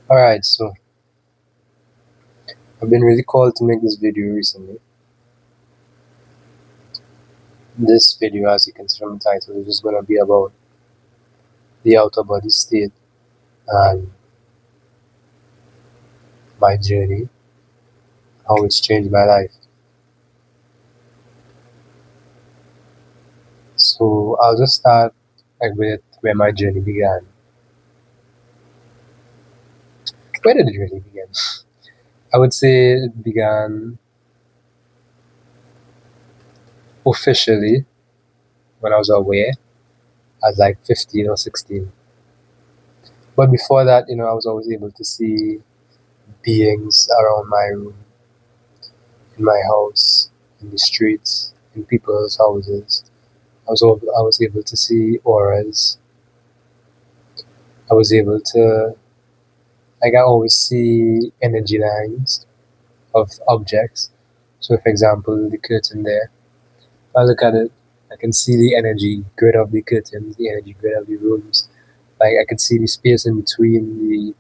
Alright, so I've been really called to make this video recently. This video, as you can see from the title, is just going to be about the outer body state and my journey, how it's changed my life. So I'll just start with where my journey began. Where did it really begin? I would say it began officially when I was aware at like 15 or 16. But before that, I was always able to see beings around my room, in my house, in the streets, in people's houses. I was able to see auras. I was able to, like, I always see energy lines of objects. So, for example, the curtain there, if I look at it, I can see the energy grid of the curtains, the energy grid of the rooms. Like, I could see the space in between the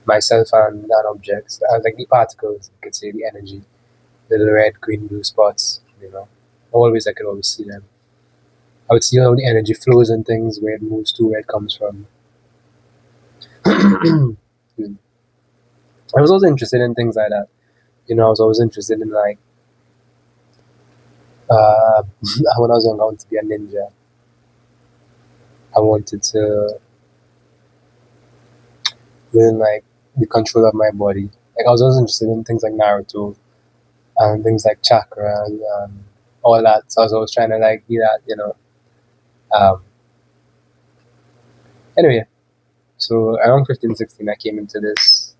myself and objects, like the particles. You could see the energy, the red, green, blue spots. I could always see them. I would see how the energy flows and things, where it moves to, where it comes from. I was also interested in things like that. I was always interested in like when I was young, I wanted to be a ninja. I wanted to learn like the control of my body. Like I was always interested in things like Naruto and things like chakra and all that. So I was always trying to like be that. Um, anyway, so around 15, 16, I came into this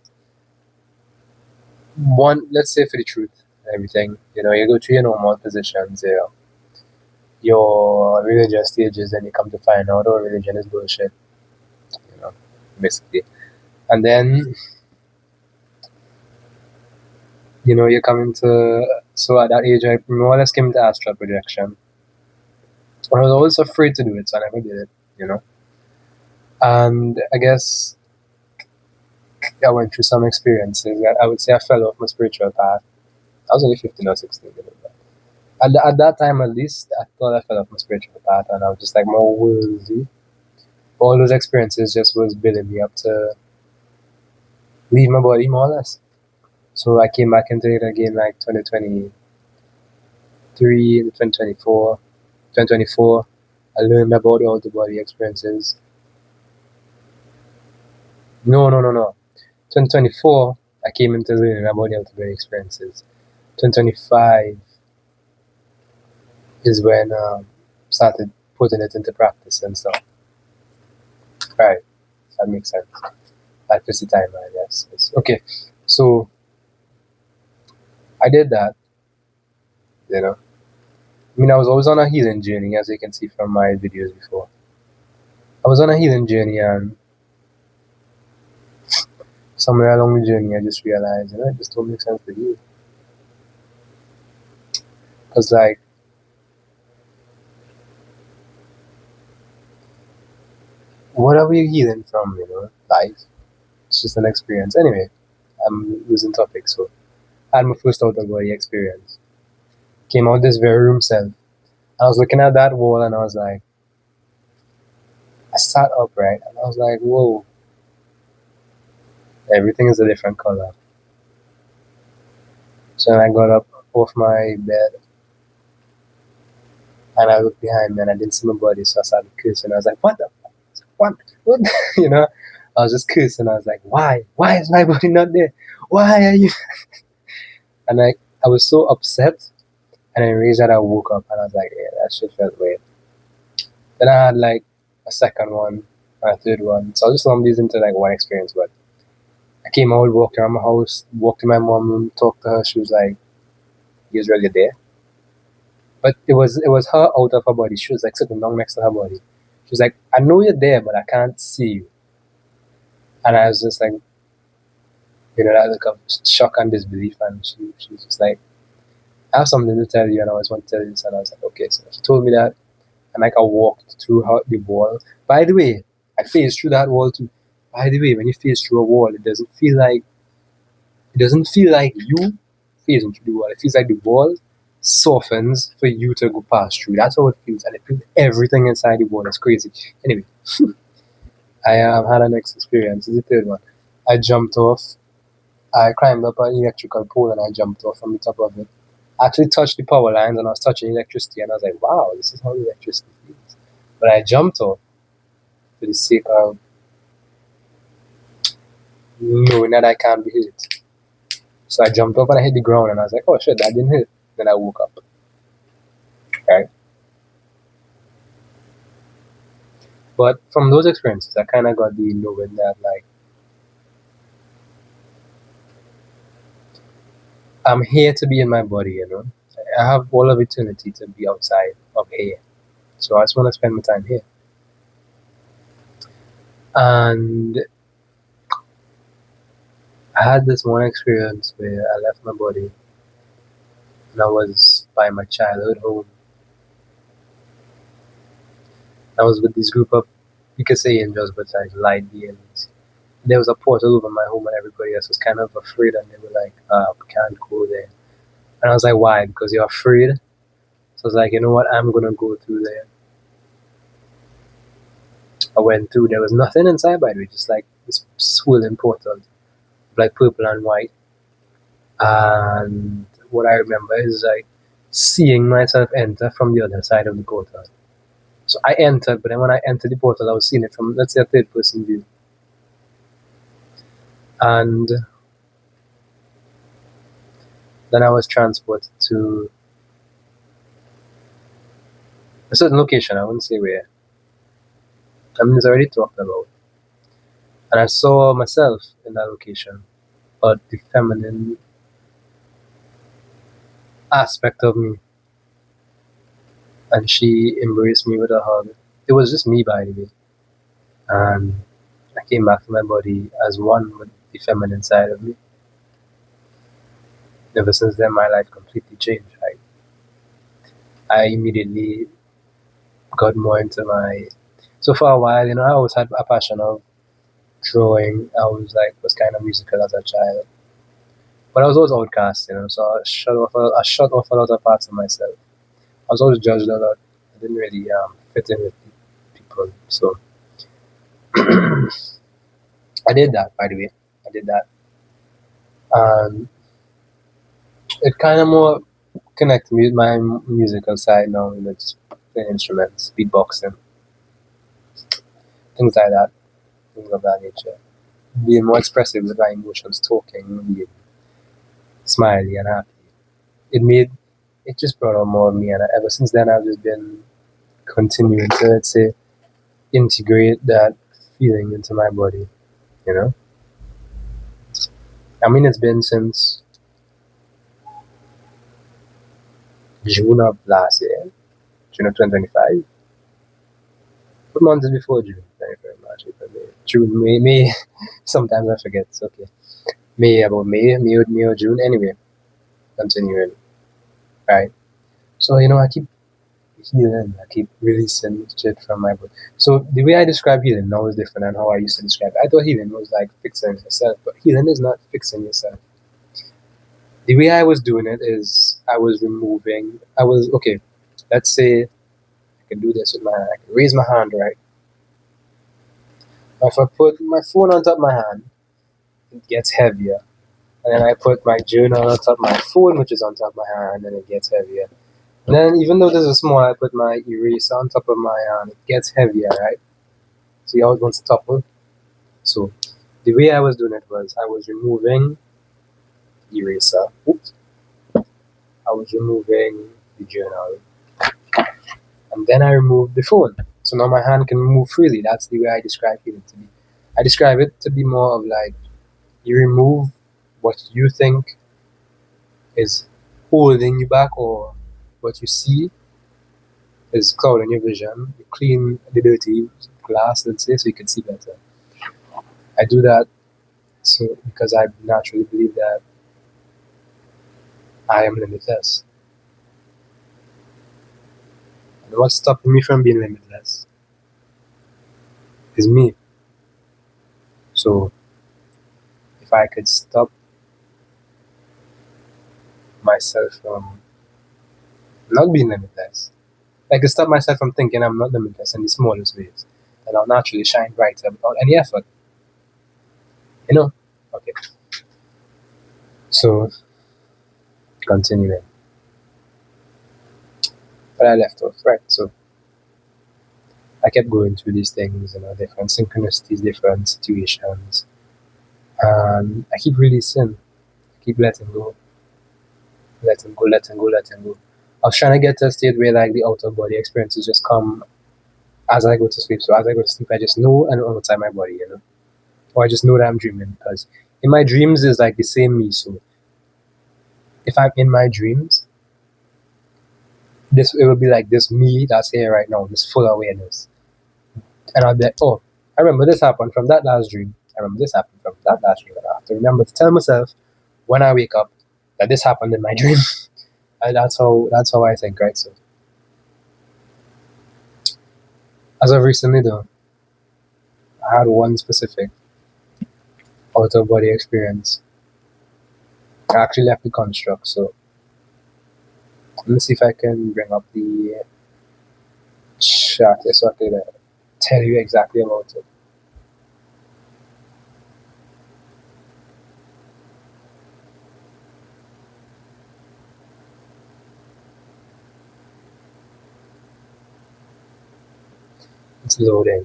one. Let's say for the truth, and everything. You go through your normal positions. Your religious stages, and you come to find out, oh, religion is bullshit. You know, basically. And then you come into, so at that age I more or less came into astral projection. I was always afraid to do it, so I never did it. And I guess I went through some experiences that I would say I fell off my spiritual path. I was only 15 or 16. At that time, at least, I thought I fell off my spiritual path, and I was just like more worldly. All those experiences just was building me up to leave my body more or less. So I came back into it again like 2023, 2024. 2024, I learned about all the body experiences. No. 2024, I came into learning about the out of body experiences. 2025 is when started putting it into practice and stuff. Right, that makes sense. That fits the time, I guess. Okay, so I did that. I was always on a healing journey, as you can see from my videos before. I was on a healing journey, and somewhere along the journey, I just realized, it just don't make sense to heal. Because, like, what are we healing from, life? It's just an experience. Anyway, I'm losing topic, so I had my first out of body experience. Came out this very room cell. I was looking at that wall, and I was like, I sat up, right? And I was like, whoa, everything is a different color. So then I got up off my bed, and I looked behind me, and I didn't see my body, so I started cursing. I was like, what the fuck? What? I was just cursing. I was like, why? Why is my body not there? Why are you? And I was so upset, and I realized that I woke up, and I was like, yeah, that shit felt weird. Then I had like a second one, and a third one. So I just lumped these into like one experience, but I came out, walked around my house, walked to my mom's room, talked to her. She was like, "You was really there?" But it was her out of her body. She was like sitting down next to her body. She was like, "I know you're there, but I can't see you." And I was just like, that look of shock and disbelief. And she was just like, "I have something to tell you, and I always want to tell you this." And I was like, "Okay." So she told me that, and like I walked through the wall. By the way, I phased through that wall too. By the way, when you phase through a wall, it doesn't feel like you phasing through the wall. It feels like the wall softens for you to go past through. That's how it feels, and it feels everything inside the wall. It's crazy. Anyway, I had an next experience. This is the third one. I jumped off. I climbed up an electrical pole and I jumped off from the top of it. I actually touched the power lines and I was touching electricity, and I was like, wow, this is how electricity feels. But I jumped off for the sake of knowing that I can't be hit. So I jumped off and I hit the ground and I was like, oh shit, that didn't hit. Then I woke up. Right? But from those experiences, I kind of got the knowing that, like, I'm here to be in my body, you know. I have all of eternity to be outside of here. So I just want to spend my time here. And I had this one experience where I left my body and I was by my childhood home. I was with this group of, you could say angels, but like light beings. There was a portal over my home and everybody else was kind of afraid, and they were like, we can't go there. And I was like, why? Because you're afraid? So I was like, you know what, I'm going to go through there. I went through, there was nothing inside, by the way, just like this swirling portal, like purple and white. And what I remember is like seeing myself enter from the other side of the portal. So I entered, but then when I entered the portal, I was seeing it from, let's say, a third person view. And then I was transported to a certain location, I wouldn't say where. I mean, it's already talked about. And I saw myself in that location, but the feminine aspect of me. And she embraced me with a hug. It was just me, by the way. And I came back to my body as one with the feminine side of me. Ever since then, my life completely changed. I immediately got more into my. So for a while, you know, I always had a passion of drawing. Was kind of musical as a child, but I was always outcast, you know. So I shut off a lot of parts of myself. I was always judged a lot. I didn't really fit in with people. So I did that, by the way. I did that, and it kind of more connected me with my musical side now. You know, just playing instruments, beatboxing, things like that, things of that nature. Being more expressive with my emotions, talking, being smiley and happy. It just brought out more of me, and ever since then, I've just been continuing to, let's say, integrate that feeling into my body. You know, I mean, it's been since June of last year, June of 2025. What month is before June? January, March, April, May. June, May. Sometimes I forget. It's okay. May or June. Anyway, continuing. Right. So, you know, I keep healing. I keep releasing shit from my body. So the way I describe healing now is different than how I used to describe it. I thought healing was like fixing yourself, but healing is not fixing yourself. The way I was doing it is okay, let's say I can do this with my hand. I can raise my hand, right? If I put my phone on top of my hand, it gets heavier. And then I put my journal on top of my phone, which is on top of my hand, and it gets heavier. And then even though this is small, I put my eraser on top of my hand, it gets heavier, right? See how it wants to topple? So the way I was doing it was I was removing the eraser. Oops. I was removing the journal. And then I removed the phone. So now my hand can move freely. That's the way I describe it to be. I describe it to be more of like you remove what you think is holding you back, or what you see is clouding your vision. You clean the dirty glass, let's say, so you can see better. I do that because I naturally believe that I am limitless. And what's stopping me from being limitless is me. So if I could stop myself from not being limitless, if I could stop myself from thinking I'm not limitless in the smallest ways, then I'll naturally shine brighter without any effort. You know? Okay. So continuing. But I left off, right? So I kept going through these things, different synchronicities, different situations. And I keep releasing, I keep letting go, letting go, letting go, letting go. I was trying to get to a state where like the outer body experiences just come as I go to sleep. So as I go to sleep, I just know I'm outside my body, or I just know that I'm dreaming because in my dreams is like the same me. So if I'm in my dreams, it will be like this me that's here right now, this full awareness, and I'll be like, oh, I remember this happened from that last dream. I remember this happened from that last dream. And I have to remember to tell myself when I wake up that this happened in my dream. And that's how I think, right? So as of recently though, I had one specific out of body experience. I actually left the construct, so let me see if I can bring up the chat so I can tell you exactly about it. It's loading.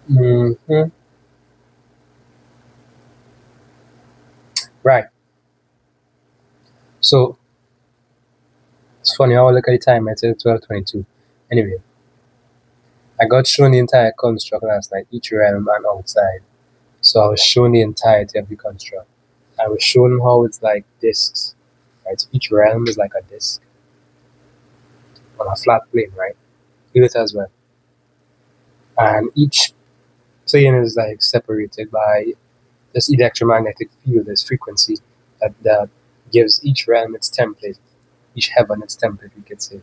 Mm-hmm. Right. So it's funny how I look at the time. I said 12:22. Anyway, I got shown the entire construct last night, each realm and outside. So I was shown the entirety of the construct. I was shown how it's like discs, right? So each realm is like a disc on a flat plane, right? Earth as well. And each plane is like separated by this electromagnetic field, this frequency that gives each realm its template, each heaven its template, we could say.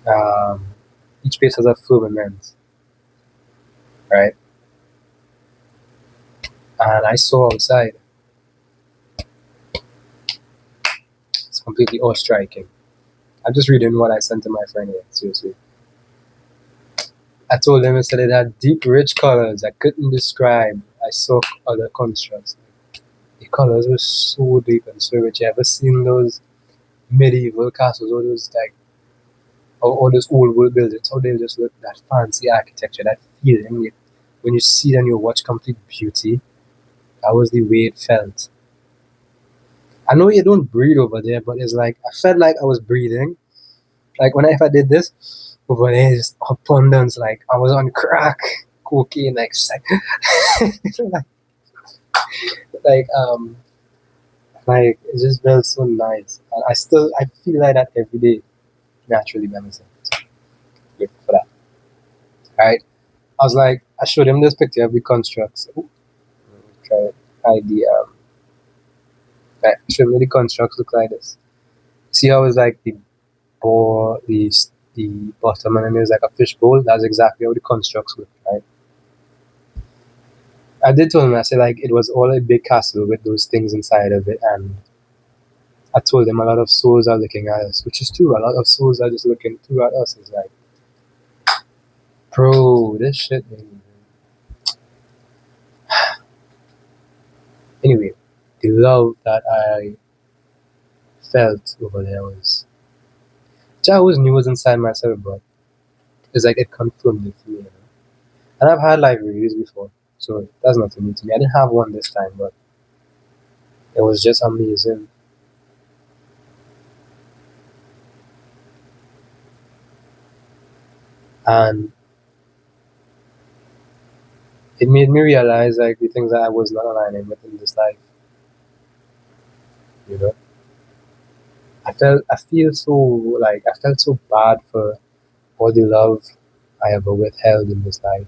Um, each place has a firmament, right? And I saw outside, it's completely awe striking. I'm just reading what I sent to my friend here, seriously. I told him I said it had deep, rich colors I couldn't describe. I saw other constructs. The colors were so deep and so rich. You ever seen those medieval castles or those like all those old world buildings? How they just look, that fancy architecture, that feeling. When you see it and you watch complete beauty, that was the way it felt. I know you don't breathe over there, but it's like I felt like I was breathing. Like if I did this over there, just abundance. Like I was on crack, cocaine, like like um like it just felt so nice. And I feel like that every day naturally by myself. Good for that. Right? I was like I showed him this picture of the constructs. Ooh, try it. Hide the right, show me the constructs look like this. See how it's like the ball the bottom and then there's like a fish bowl? That's exactly how the constructs look, right? I did tell him I said like it was all a big castle with those things inside of it and I told them a lot of souls are looking at us, which is true. A lot of souls are just looking through at us. It's like, bro, this shit. Man. Anyway, the love that I felt over there was, which I always knew was inside myself, but it's like it confirmed it for me. And I've had like reviews before, so that's nothing new to me. I didn't have one this time, but it was just amazing. And it made me realize like the things that I was not aligning with in this life. You know, I felt so bad for all the love I ever withheld in this life,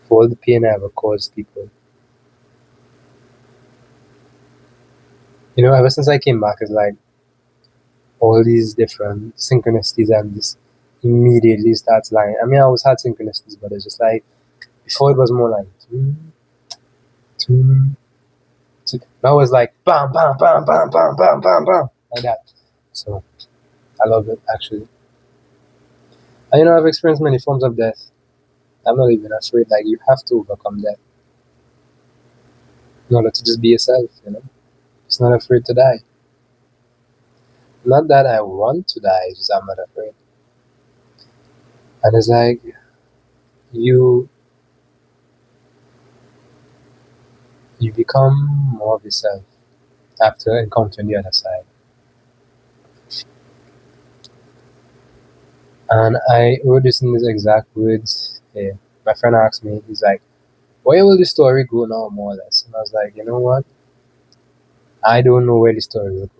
for all the pain I ever caused people. You know, ever since I came back, it's like all these different synchronicities and just immediately starts lying. I mean, I always had synchronicities, but it's just like before it was more like two, two. Now it's like bam, bam, bam, bam, bam, bam, bam, bam, like that. So I love it actually. And you know, I've experienced many forms of death. I'm not even afraid. Like you have to overcome that in order to just be yourself. You know, just not afraid to die. Not that I want to die, it's just I'm not afraid. And it's like you you become more of yourself after encountering the other side. And I wrote this in these exact words here. My friend asked me, he's like, where will the story go now, more or less? And I was like, you know what? I don't know where the story will go.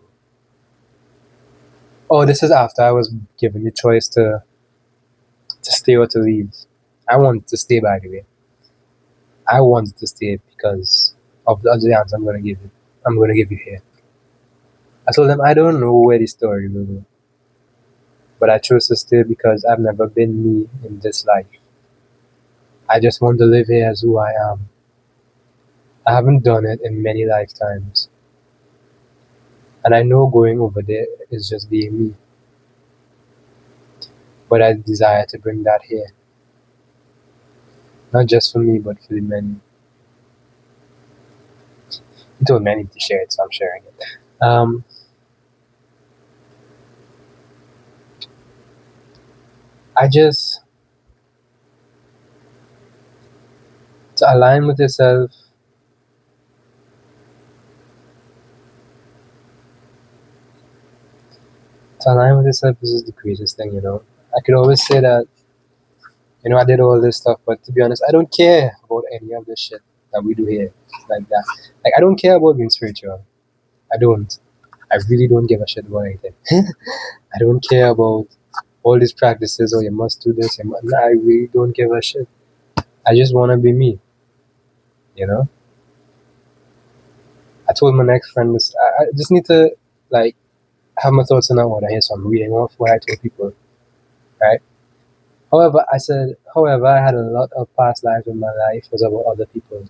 Oh, this is after I was given the choice to stay or to leave. I wanted to stay, by the way. I wanted to stay because of the answer I'm going to give you. I'm going to give you here. I told them I don't know where the story will go, but I chose to stay because I've never been me in this life. I just want to live here as who I am. I haven't done it in many lifetimes. And I know going over there is just being me. But I desire to bring that here. Not just for me, but for the many. He told many to share it, so I'm sharing it. I just, to align with yourself, is the greatest thing, you know. I could always say that, you know, I did all this stuff, but to be honest, I don't care about any of this shit that we do here, like that. Like, I don't care about being spiritual. I don't. I really don't give a shit about anything. I don't care about all these practices, or you must do this. I really don't give a shit. I just want to be me, you know? I told my next friend this. I just need to, like, have my thoughts in that order here, so I'm reading off what I told people, right? However, I had a lot of past lives in my life was about other people.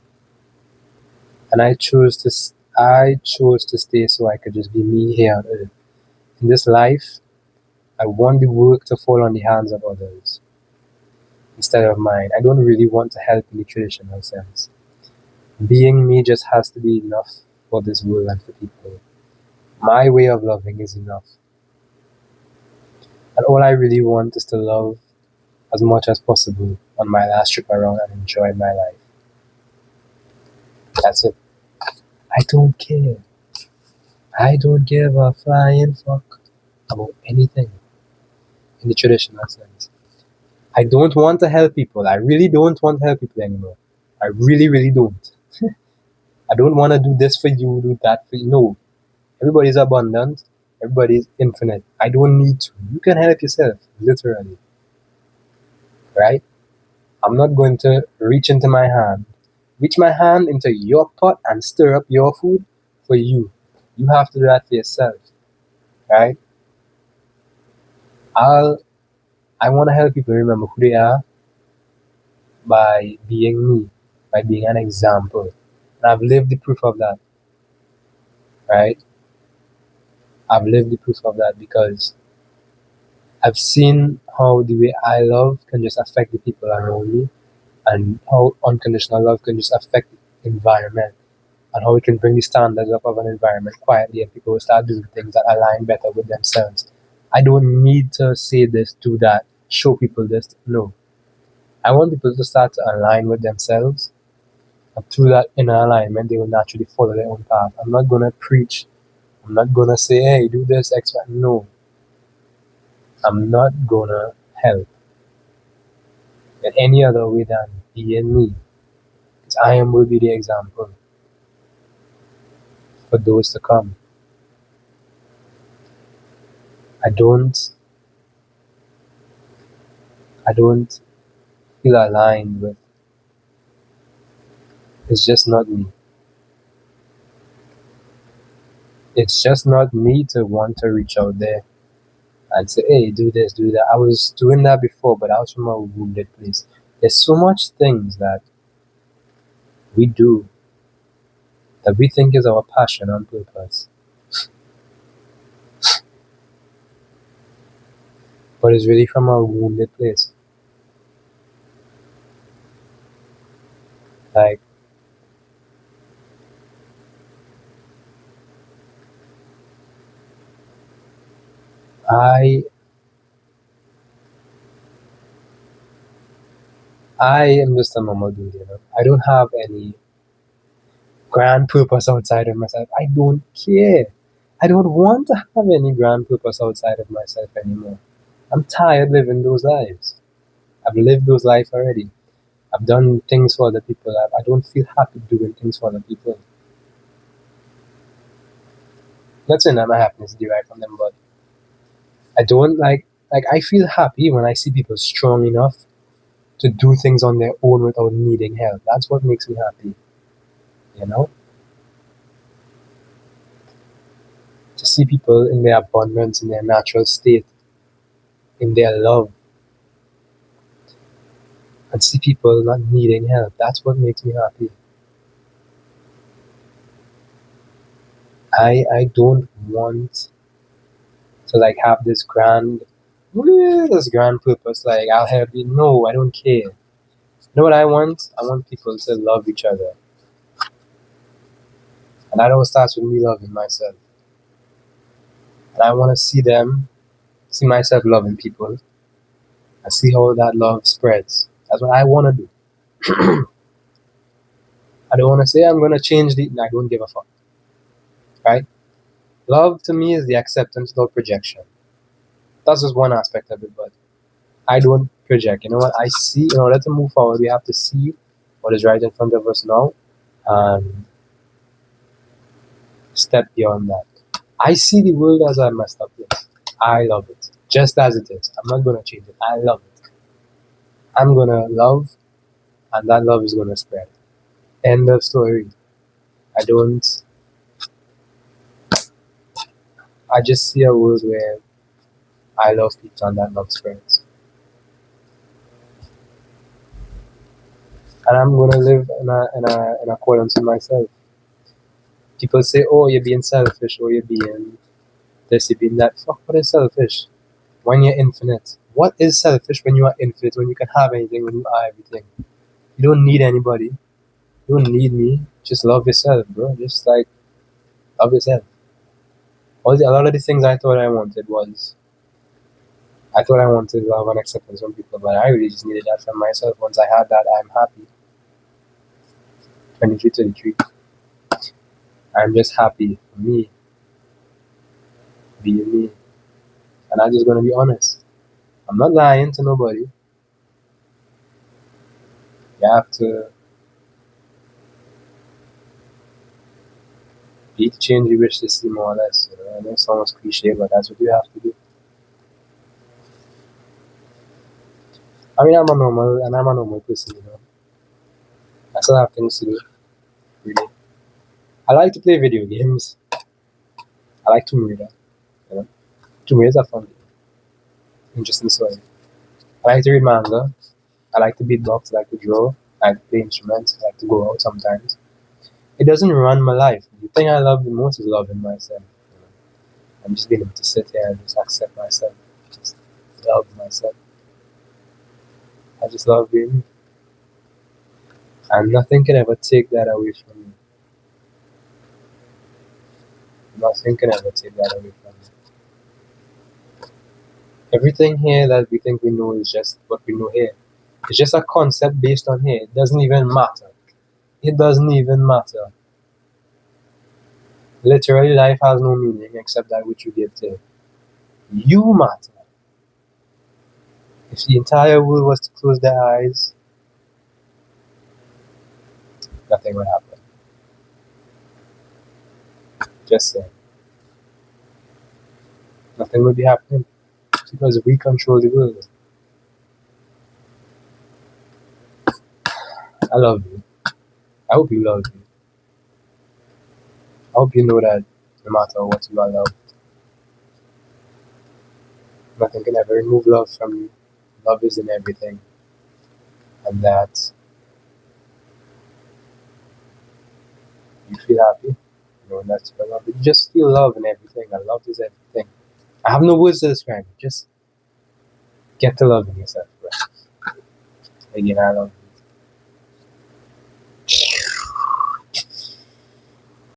And I chose to stay so I could just be me here on earth. In this life, I want the work to fall on the hands of others instead of mine. I don't really want to help in the traditional sense. Being me just has to be enough for this world and for people. My way of loving is enough. And all I really want is to love as much as possible on my last trip around and enjoy my life. That's it. I don't care. I don't give a flying fuck about anything in the traditional sense. I don't want to help people. I really don't want to help people anymore. I really, really don't. I don't want to do this for you, do that for you. No. Everybody's abundant. Everybody's infinite. I don't need to. You can help yourself, literally. Right? I'm not going to reach my hand into your pot and stir up your food for you. You have to do that for yourself. Right? I want to help people remember who they are by being me, by being an example. And I've lived the proof of that. Right? I've lived the proof of that because I've seen how the way I love can just affect the people around me, and how unconditional love can just affect the environment, and how it can bring the standards up of an environment quietly, and people will start doing things that align better with themselves. I don't need to say this, do that, show people this. No. I want people to start to align with themselves, and through that inner alignment, they will naturally follow their own path. I'm not going to preach. I'm not going to say, hey, do this, X, Y. No. I'm not going to help. in any other way than being me. Because I am will be the example for those to come. I don't I don't feel aligned with, it's just not me. It's just not me to want to reach out there and say, hey, do this, do that. I was doing that before, but I was from a wounded place. There's so much things that we do that we think is our passion on purpose, but it's really from a wounded place. Like, I I am just a normal dude, you know. I don't have any grand purpose outside of myself. I don't care. I don't want to have any grand purpose outside of myself anymore. I'm tired living those lives. I've lived those lives already. I've done things for other people. I don't feel happy doing things for other people. Not saying that my happiness is derived from them, but I don't like I feel happy when I see people strong enough to do things on their own without needing help. That's what makes me happy, you know? To see people in their abundance, in their natural state, in their love, and see people not needing help. That's what makes me happy. I don't want to like have this grand purpose, like I'll help you. No, I don't care. You know what I want? I want people to love each other. And that all starts with me loving myself. And I want to see myself loving people, and see how that love spreads. That's what I want to do. I don't want to say I'm going to change the. I don't give a fuck. Right? Love to me is the acceptance without projection. That's just one aspect of it, but I don't project. You know what? I see, in order to move forward, we have to see what is right in front of us now and step beyond that. I see the world as a messed up place. I love it. Just as it is. I'm not going to change it. I love it. I'm going to love, and that love is going to spread. End of story. I don't. I just see a world where I love people and that love spreads. And I'm gonna live in accordance with myself. People say, "Oh, you're being selfish," or "You're being this, you're being that." Fuck, what is selfish? When you're infinite, what is selfish when you are infinite? When you can have anything, when you are everything, you don't need anybody. You don't need me. Just love yourself, bro. Just like love yourself. A lot of the things I thought I wanted was I thought I wanted love and acceptance from people, but I really just needed that from myself. Once I had that, I'm happy. 23, 33. I'm just happy for me, being me. And I'm just gonna be honest. I'm not lying to nobody. You have to be the change you wish to see, more or less. You know? I know it sounds cliche, but that's what you have to do. I mean, I'm a normal person, you know. I still have things to do, really. I like to play video games. I like Tomb Raider, you know. Tomb Raider is a fun game. Interesting story. I like to read manga. I like to beatbox. I like to draw. I like to play instruments. I like to go out sometimes. It doesn't run my life. The thing I love the most is loving myself. You know? I'm just being able to sit here and just accept myself. Just love myself. I just love being me. And nothing can ever take that away from me. Nothing can ever take that away from me. Everything here that we think we know is just what we know here. It's just a concept based on here. It doesn't even matter. It doesn't even matter. Literally, life has no meaning except that which you give to it. You matter. If the entire world was to close their eyes, nothing would happen. Just saying. Nothing would be happening because we control the world. I love you. I hope you love me. I hope you know that no matter what you are loved, nothing can ever remove love from you. Love is in everything. And that you feel happy. You know, that's what love is. You just feel love in everything. And love is everything. I have no words to describe it. Just get to loving yourself. Right? Again, I love you.